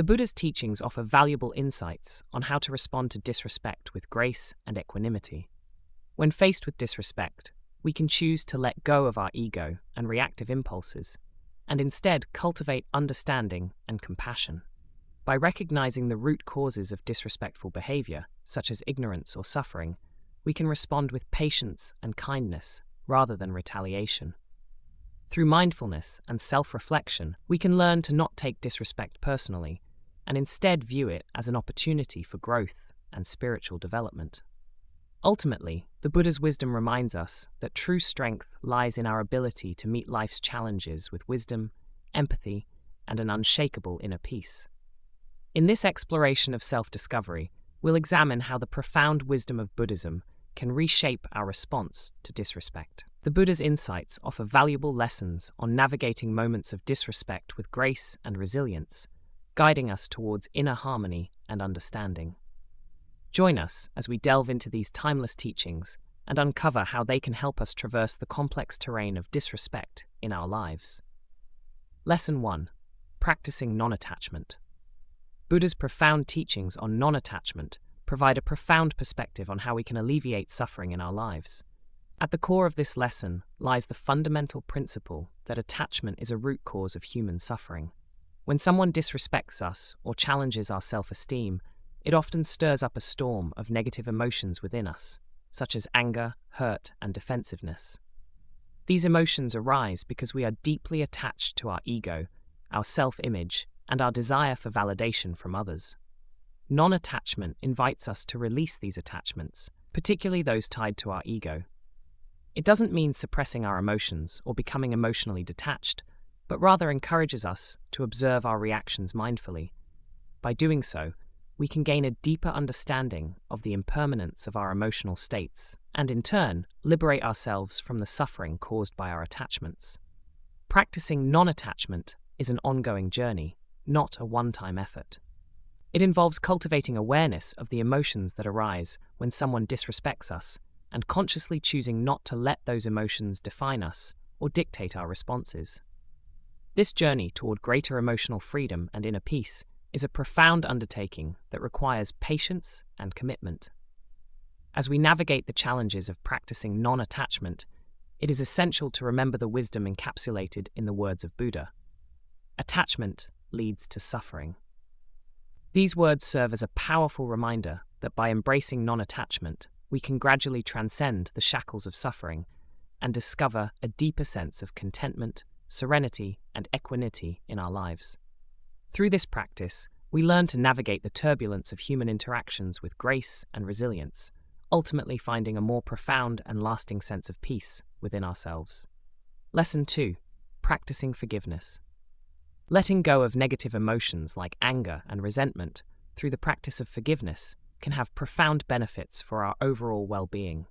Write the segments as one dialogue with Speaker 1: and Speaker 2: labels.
Speaker 1: The Buddha's teachings offer valuable insights on how to respond to disrespect with grace and equanimity. When faced with disrespect, we can choose to let go of our ego and reactive impulses, and instead cultivate understanding and compassion. By recognizing the root causes of disrespectful behavior, such as ignorance or suffering, we can respond with patience and kindness rather than retaliation. Through mindfulness and self-reflection, we can learn to not take disrespect personally and instead view it as an opportunity for growth and spiritual development. Ultimately, the Buddha's wisdom reminds us that true strength lies in our ability to meet life's challenges with wisdom, empathy, and an unshakable inner peace. In this exploration of self-discovery, we'll examine how the profound wisdom of Buddhism can reshape our response to disrespect. The Buddha's insights offer valuable lessons on navigating moments of disrespect with grace and resilience, guiding us towards inner harmony and understanding. Join us as we delve into these timeless teachings and uncover how they can help us traverse the complex terrain of disrespect in our lives. Lesson 1. Practicing non-attachment. Buddha's profound teachings on non-attachment provide a profound perspective on how we can alleviate suffering in our lives. At the core of this lesson lies the fundamental principle that attachment is a root cause of human suffering. When someone disrespects us or challenges our self-esteem, it often stirs up a storm of negative emotions within us, such as anger, hurt, and defensiveness. These emotions arise because we are deeply attached to our ego, our self-image, and our desire for validation from others. Non-attachment invites us to release these attachments, particularly those tied to our ego. It doesn't mean suppressing our emotions or becoming emotionally detached, but rather encourages us to observe our reactions mindfully. By doing so, we can gain a deeper understanding of the impermanence of our emotional states and, in turn, liberate ourselves from the suffering caused by our attachments. Practicing non-attachment is an ongoing journey, not a one-time effort. It involves cultivating awareness of the emotions that arise when someone disrespects us and consciously choosing not to let those emotions define us or dictate our responses. This journey toward greater emotional freedom and inner peace is a profound undertaking that requires patience and commitment. As we navigate the challenges of practicing non-attachment, it is essential to remember the wisdom encapsulated in the words of Buddha. Attachment leads to suffering. These words serve as a powerful reminder that by embracing non-attachment, we can gradually transcend the shackles of suffering and discover a deeper sense of contentment, serenity, and equanimity in our lives. Through this practice, we learn to navigate the turbulence of human interactions with grace and resilience, ultimately finding a more profound and lasting sense of peace within ourselves. Lesson 2. Practicing forgiveness. Letting go of negative emotions like anger and resentment through the practice of forgiveness can have profound benefits for our overall well-being.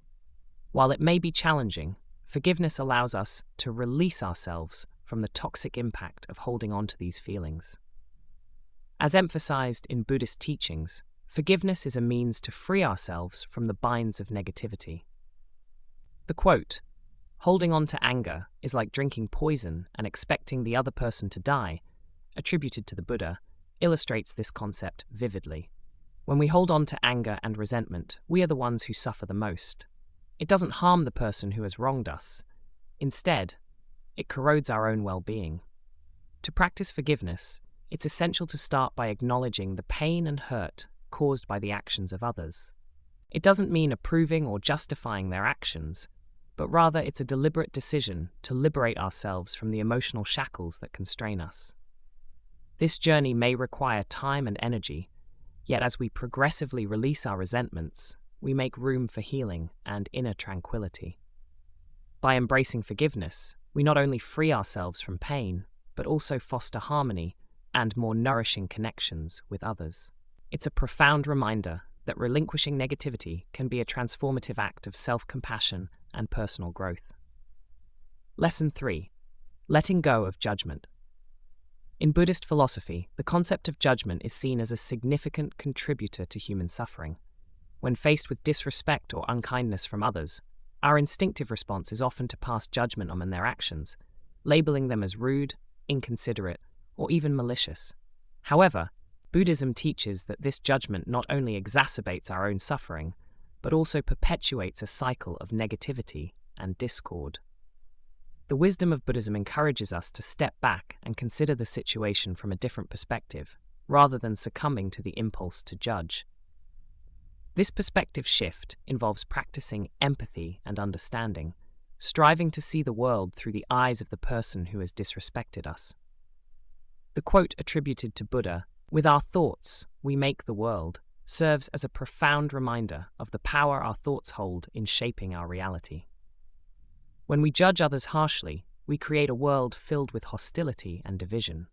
Speaker 1: While it may be challenging, forgiveness allows us to release ourselves from the toxic impact of holding on to these feelings. As emphasized in Buddhist teachings, forgiveness is a means to free ourselves from the binds of negativity. The quote, "Holding on to anger is like drinking poison and expecting the other person to die," attributed to the Buddha, illustrates this concept vividly. When we hold on to anger and resentment, we are the ones who suffer the most. It doesn't harm the person who has wronged us. Instead, it corrodes our own well-being. To practice forgiveness, it's essential to start by acknowledging the pain and hurt caused by the actions of others. It doesn't mean approving or justifying their actions, but rather it's a deliberate decision to liberate ourselves from the emotional shackles that constrain us. This journey may require time and energy, yet as we progressively release our resentments, we make room for healing and inner tranquility. By embracing forgiveness, we not only free ourselves from pain, but also foster harmony and more nourishing connections with others. It's a profound reminder that relinquishing negativity can be a transformative act of self-compassion and personal growth. Lesson 3. Letting go of judgment. In Buddhist philosophy, the concept of judgment is seen as a significant contributor to human suffering. When faced with disrespect or unkindness from others, our instinctive response is often to pass judgment on their actions, labeling them as rude, inconsiderate, or even malicious. However, Buddhism teaches that this judgment not only exacerbates our own suffering, but also perpetuates a cycle of negativity and discord. The wisdom of Buddhism encourages us to step back and consider the situation from a different perspective, rather than succumbing to the impulse to judge. This perspective shift involves practicing empathy and understanding, striving to see the world through the eyes of the person who has disrespected us. The quote attributed to Buddha, "With our thoughts, we make the world," serves as a profound reminder of the power our thoughts hold in shaping our reality. When we judge others harshly, we create a world filled with hostility and division.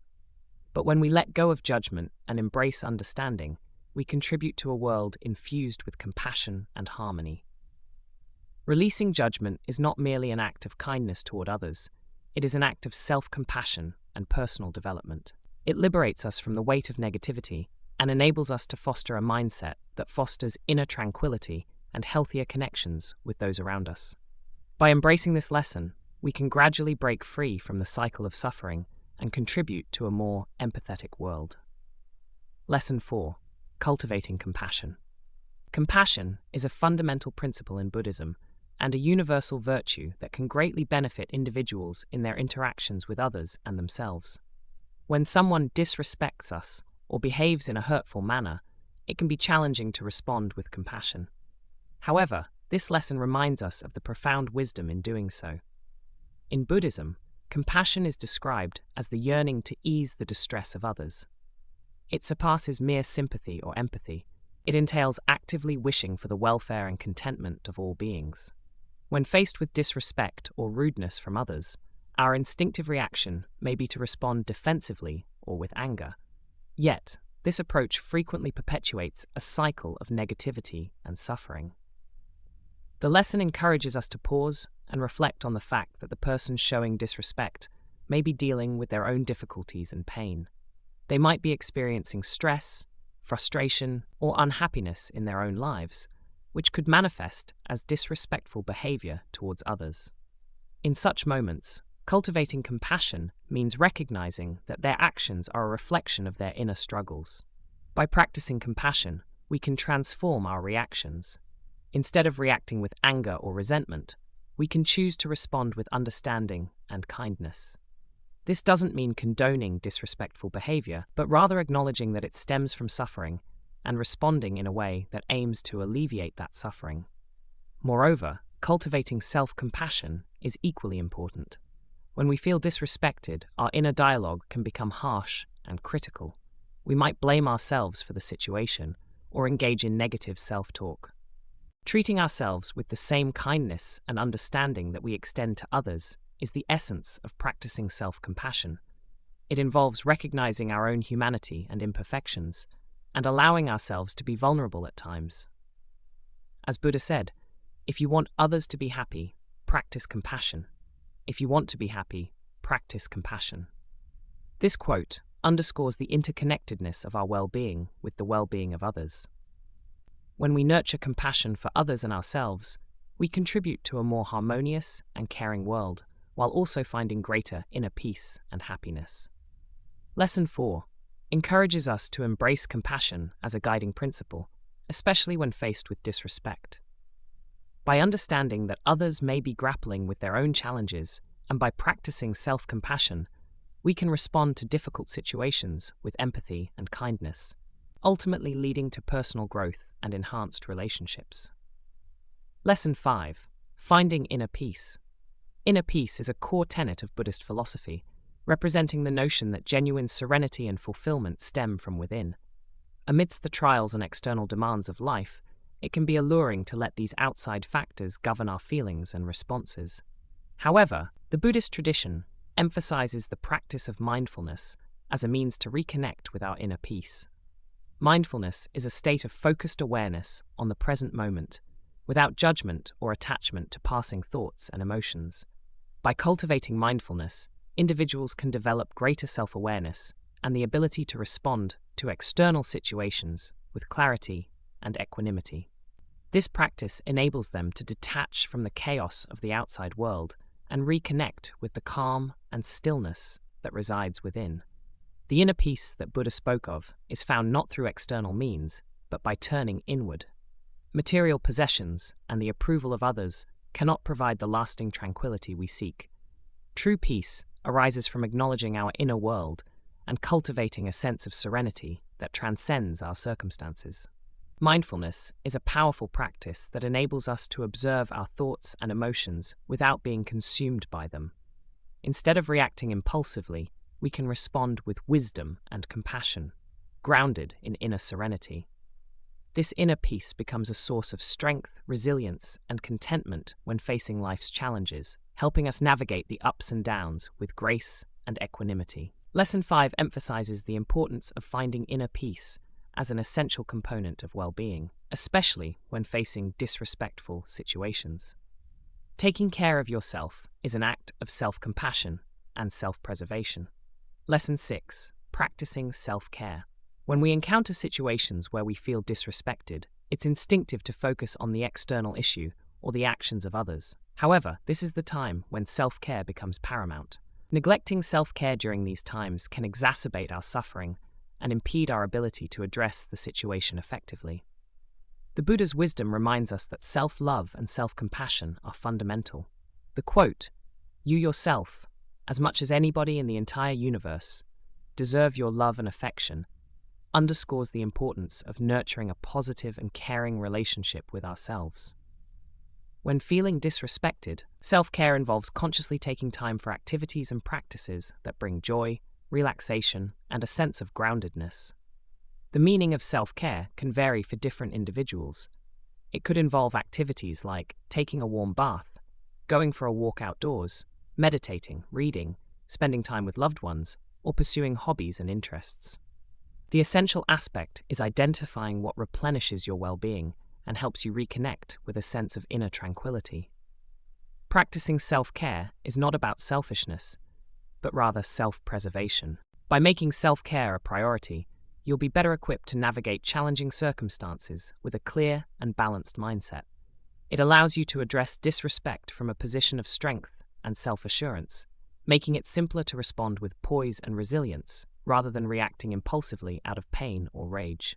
Speaker 1: But when we let go of judgment and embrace understanding, we contribute to a world infused with compassion and harmony. Releasing judgment is not merely an act of kindness toward others, it is an act of self-compassion and personal development. It liberates us from the weight of negativity and enables us to foster a mindset that fosters inner tranquility and healthier connections with those around us. By embracing this lesson, we can gradually break free from the cycle of suffering and contribute to a more empathetic world. Lesson 4. Cultivating compassion. Compassion is a fundamental principle in Buddhism and a universal virtue that can greatly benefit individuals in their interactions with others and themselves. When someone disrespects us or behaves in a hurtful manner, it can be challenging to respond with compassion. However, this lesson reminds us of the profound wisdom in doing so. In Buddhism, compassion is described as the yearning to ease the distress of others. It surpasses mere sympathy or empathy. It entails actively wishing for the welfare and contentment of all beings. When faced with disrespect or rudeness from others, our instinctive reaction may be to respond defensively or with anger. Yet, this approach frequently perpetuates a cycle of negativity and suffering. The lesson encourages us to pause and reflect on the fact that the person showing disrespect may be dealing with their own difficulties and pain. They might be experiencing stress, frustration, or unhappiness in their own lives, which could manifest as disrespectful behavior towards others. In such moments, cultivating compassion means recognizing that their actions are a reflection of their inner struggles. By practicing compassion, we can transform our reactions. Instead of reacting with anger or resentment, we can choose to respond with understanding and kindness. This doesn't mean condoning disrespectful behavior, but rather acknowledging that it stems from suffering and responding in a way that aims to alleviate that suffering. Moreover, cultivating self-compassion is equally important. When we feel disrespected, our inner dialogue can become harsh and critical. We might blame ourselves for the situation or engage in negative self-talk. Treating ourselves with the same kindness and understanding that we extend to others is the essence of practicing self-compassion. It involves recognizing our own humanity and imperfections and allowing ourselves to be vulnerable at times. As Buddha said, if you want others to be happy, practice compassion. If you want to be happy, practice compassion. This quote underscores the interconnectedness of our well-being with the well-being of others. When we nurture compassion for others and ourselves, we contribute to a more harmonious and caring world, while also finding greater inner peace and happiness. Lesson 4 encourages us to embrace compassion as a guiding principle, especially when faced with disrespect. By understanding that others may be grappling with their own challenges, and by practicing self-compassion, we can respond to difficult situations with empathy and kindness, ultimately leading to personal growth and enhanced relationships. Lesson 5. Finding inner peace. Inner peace is a core tenet of Buddhist philosophy, representing the notion that genuine serenity and fulfillment stem from within. Amidst the trials and external demands of life, it can be alluring to let these outside factors govern our feelings and responses. However, the Buddhist tradition emphasizes the practice of mindfulness as a means to reconnect with our inner peace. Mindfulness is a state of focused awareness on the present moment, without judgment or attachment to passing thoughts and emotions. By cultivating mindfulness, individuals can develop greater self-awareness and the ability to respond to external situations with clarity and equanimity. This practice enables them to detach from the chaos of the outside world and reconnect with the calm and stillness that resides within. The inner peace that Buddha spoke of is found not through external means, but by turning inward. Material possessions and the approval of others cannot provide the lasting tranquility we seek. True peace arises from acknowledging our inner world and cultivating a sense of serenity that transcends our circumstances. Mindfulness is a powerful practice that enables us to observe our thoughts and emotions without being consumed by them. Instead of reacting impulsively, we can respond with wisdom and compassion, grounded in inner serenity. This inner peace becomes a source of strength, resilience, and contentment when facing life's challenges, helping us navigate the ups and downs with grace and equanimity. Lesson 5 emphasizes the importance of finding inner peace as an essential component of well-being, especially when facing disrespectful situations. Taking care of yourself is an act of self-compassion and self-preservation. Lesson 6. Practicing self-care. When we encounter situations where we feel disrespected, it's instinctive to focus on the external issue or the actions of others. However, this is the time when self-care becomes paramount. Neglecting self-care during these times can exacerbate our suffering and impede our ability to address the situation effectively. The Buddha's wisdom reminds us that self-love and self-compassion are fundamental. The quote, "You yourself, as much as anybody in the entire universe, deserve your love and affection," underscores the importance of nurturing a positive and caring relationship with ourselves. When feeling disrespected, self-care involves consciously taking time for activities and practices that bring joy, relaxation, and a sense of groundedness. The meaning of self-care can vary for different individuals. It could involve activities like taking a warm bath, going for a walk outdoors, meditating, reading, spending time with loved ones, or pursuing hobbies and interests. The essential aspect is identifying what replenishes your well-being and helps you reconnect with a sense of inner tranquility. Practicing self-care is not about selfishness, but rather self-preservation. By making self-care a priority, you'll be better equipped to navigate challenging circumstances with a clear and balanced mindset. It allows you to address disrespect from a position of strength and self-assurance, making it simpler to respond with poise and resilience, rather than reacting impulsively out of pain or rage.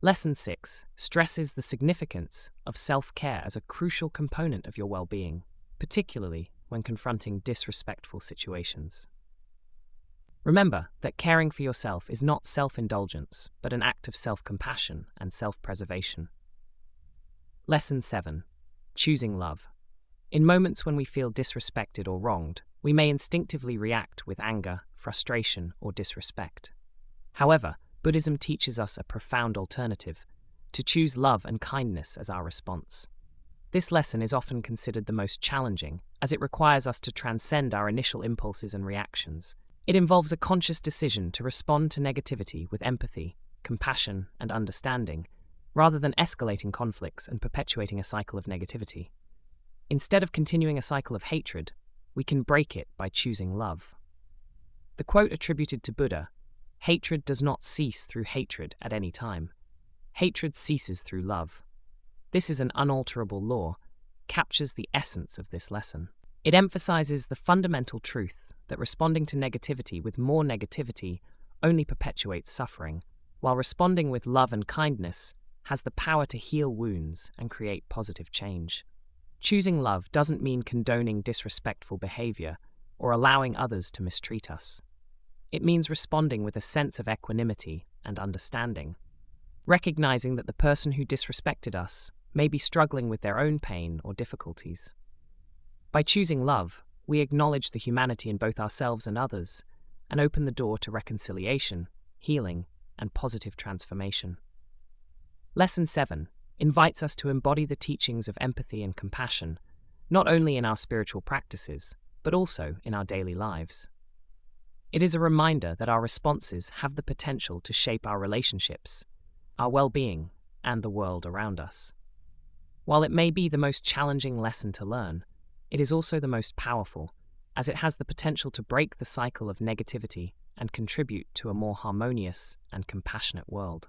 Speaker 1: Lesson 6 stresses the significance of self-care as a crucial component of your well-being, particularly when confronting disrespectful situations. Remember that caring for yourself is not self-indulgence, but an act of self-compassion and self-preservation. Lesson 7. Choosing love. In moments when we feel disrespected or wronged, we may instinctively react with anger, frustration, or disrespect. However, Buddhism teaches us a profound alternative: to choose love and kindness as our response. This lesson is often considered the most challenging, as it requires us to transcend our initial impulses and reactions. It involves a conscious decision to respond to negativity with empathy, compassion, and understanding, rather than escalating conflicts and perpetuating a cycle of negativity. Instead of continuing a cycle of hatred, we can break it by choosing love. The quote attributed to Buddha, "Hatred does not cease through hatred at any time. Hatred ceases through love." This is an unalterable law, captures the essence of this lesson. It emphasizes the fundamental truth that responding to negativity with more negativity only perpetuates suffering, while responding with love and kindness has the power to heal wounds and create positive change. Choosing love doesn't mean condoning disrespectful behavior or allowing others to mistreat us. It means responding with a sense of equanimity and understanding, recognizing that the person who disrespected us may be struggling with their own pain or difficulties. By choosing love, we acknowledge the humanity in both ourselves and others, and open the door to reconciliation, healing, and positive transformation. Lesson 7 invites us to embody the teachings of empathy and compassion, not only in our spiritual practices, but also in our daily lives. It is a reminder that our responses have the potential to shape our relationships, our well-being, and the world around us. While it may be the most challenging lesson to learn, it is also the most powerful, as it has the potential to break the cycle of negativity and contribute to a more harmonious and compassionate world.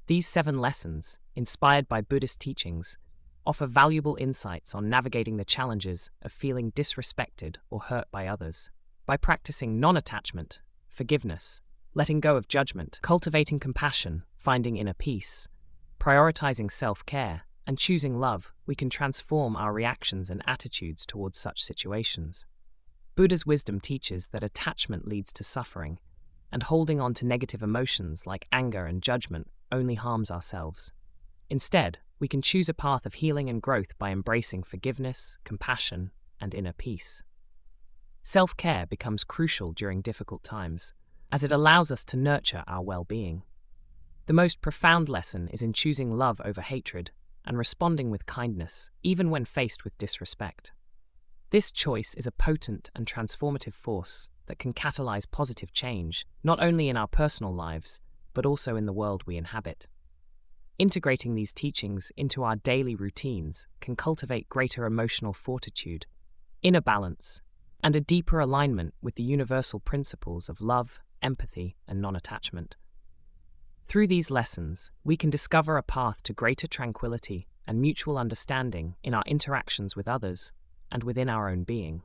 Speaker 1: These 7 lessons, inspired by Buddhist teachings, offer valuable insights on navigating the challenges of feeling disrespected or hurt by others. By practicing non-attachment, forgiveness, letting go of judgment, cultivating compassion, finding inner peace, prioritizing self-care, and choosing love, we can transform our reactions and attitudes towards such situations. Buddha's wisdom teaches that attachment leads to suffering, and holding on to negative emotions like anger and judgment only harms ourselves. Instead, we can choose a path of healing and growth by embracing forgiveness, compassion, and inner peace. Self-care becomes crucial during difficult times, as it allows us to nurture our well-being. The most profound lesson is in choosing love over hatred and responding with kindness, even when faced with disrespect. This choice is a potent and transformative force that can catalyze positive change, not only in our personal lives, but also in the world we inhabit. Integrating these teachings into our daily routines can cultivate greater emotional fortitude, inner balance, and a deeper alignment with the universal principles of love, empathy, and non-attachment. Through these lessons, we can discover a path to greater tranquility and mutual understanding in our interactions with others and within our own being.